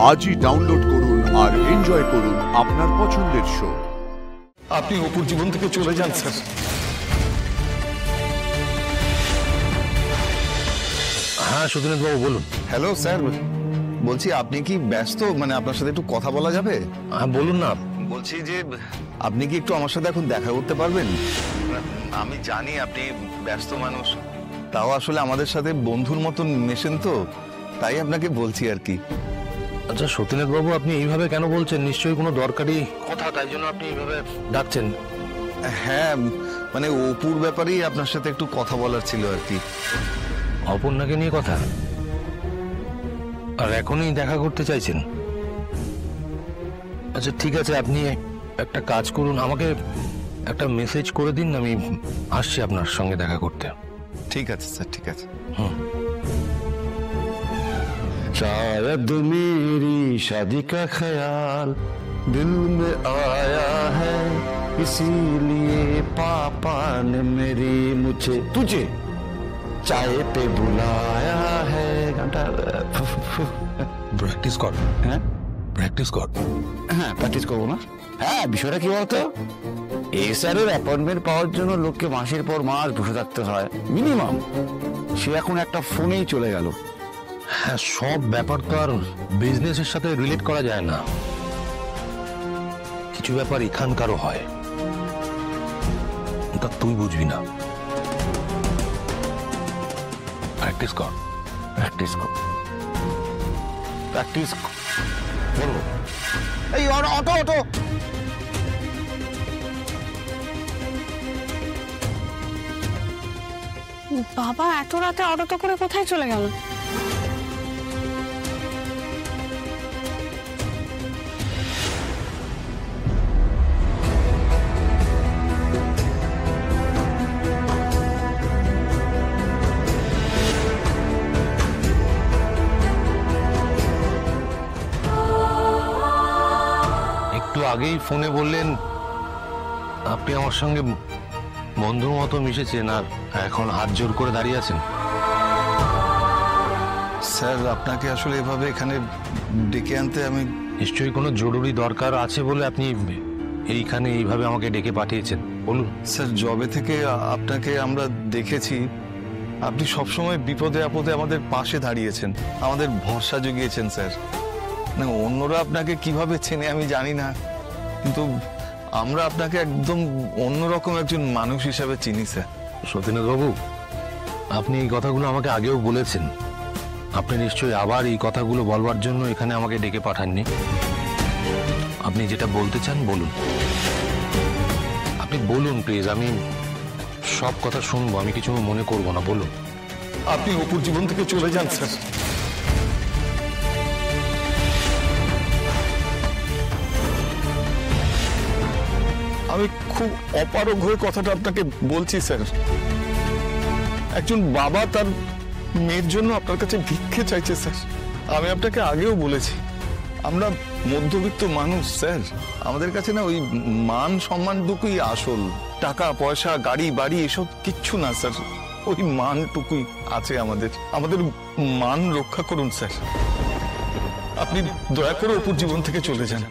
আজই ডাউনলোড করুন আর এনজয় করুন আপনার পছন্দের শো। আপনি অপুর জীবন থেকে চলে যান স্যার। হ্যাঁ সুধীনাথ বাবু বলুন। হ্যালো স্যার, বলছি আপনি কি ব্যস্ত? মানে আপনার সাথে একটু কথা বলা যাবে? হ্যাঁ বলুন না। বলছি যে আপনি কি একটু আমার সাথে এখন দেখা করতে পারবেন? আমি জানি আপনি ব্যস্ত মানুষ, তাও আসলে আমাদের সাথে বন্ধুর মতন মেশেন তো, তাই আপনাকে বলছি আর কি। আচ্ছা সতীনাথ বাবু, আপনি এইভাবে কেন বলছেন? নিশ্চয়ই কোনো দরকারি কথা, তাই জন্য আপনি এইভাবে ডাকছেন। হ্যাঁ, মানে অপুর ব্যাপারেই আপনার সাথে একটু কথা বলার ছিল আর কি। অপর্ণাকে নিয়ে কথা? আর এখনই দেখা করতে চাইছেন? আচ্ছা ঠিক আছে, আপনি একটা কাজ করুন, আমাকে একটা মেসেজ করে দিন, আমি আসছি আপনার সঙ্গে দেখা করতে। ঠিক আছে স্যার, ঠিক আছে। शायद मेरी शादी का ख्याल दिल में आया है, इसीलिए पापा ने मेरी मुझे तुझे चाय पे बुलाया है। প্র্যাকটিস কর। হ্যাঁ প্র্যাকটিস কর। হ্যাঁ প্র্যাকটিস করবো না। হ্যাঁ বিষয়টা কি বলতো, এসআরের অ্যাপয়েন্টমেন্ট পাওয়ার জন্য লোককে মাসের পর মাস বসে থাকতে হয় মিনিমাম। সে এখন একটা ফোনেই চলে গেল। হ্যাঁ, সব ব্যাপার তো আর বিজনেসের সাথে রিলেট করা যায় না, কিছু ব্যাপার এখানকারও হয়, তা তুই বুঝবি না। প্র্যাকটিস কর, প্র্যাকটিস কর, প্র্যাকটিস করবো। এই অটো অটো, বাবা এত রাতে অটোতে করে কোথায় চলে গেল? একটু আগেই ফোনে বললেন আপনি আমার সঙ্গে বন্ধুর মতো মিশেছেন, আর এখন হাত জোর করে দাঁড়িয়ে আছেন। স্যার আপনাকে আসলে এভাবে এখানে ডেকে আনতে আমি... নিশ্চয়ই কোনো জরুরি দরকার আছে বলে আপনি এইখানে এইভাবে আমাকে ডেকে পাঠিয়েছেন, বলুন। স্যার জবে থেকে আপনাকে আমরা দেখেছি, আপনি সবসময় বিপদে আপদে আমাদের পাশে দাঁড়িয়েছেন, আমাদের ভরসা জুগিয়েছেন স্যার। না অন্যরা আপনাকে কিভাবে চেনে আমি জানি না, কিন্তু আমরা আপনাকে একদম অন্যরকম একজন মানুষ হিসাবে চিনি স্যার। সতীনাথ বাবু, আপনি এই কথাগুলো আমাকে আগেও বলেছেন, আপনি নিশ্চয়ই আবার এই কথাগুলো বলবার জন্য এখানে আমাকে ডেকে পাঠাননি। আপনি যেটা বলতে চান বলুন, আপনি বলুন প্লিজ, আমি সব কথা শুনবো, আমি কিছু মনে করব না, বলুন। আপনি অপুর জীবন থেকে চলে যান স্যার। আমি খুব অপারগ হয়ে কথাটা আপনাকে বলছি স্যার। একজন বাবা তার মেয়ের জন্য আপনার কাছে ভিক্ষে চাইছে স্যার। আমি আপনাকে আগেও বলেছি, আমরা মধ্যবিত্ত মানুষ স্যার, আমাদের কাছে না ওই মান সম্মানটুকুই আসল, টাকা পয়সা গাড়ি বাড়ি এসব কিচ্ছু না স্যার। ওই মানটুকুই আছে আমাদের, আমাদের মান রক্ষা করুন স্যার। আপনি দয়া করে অপুর জীবন থেকে চলে যান।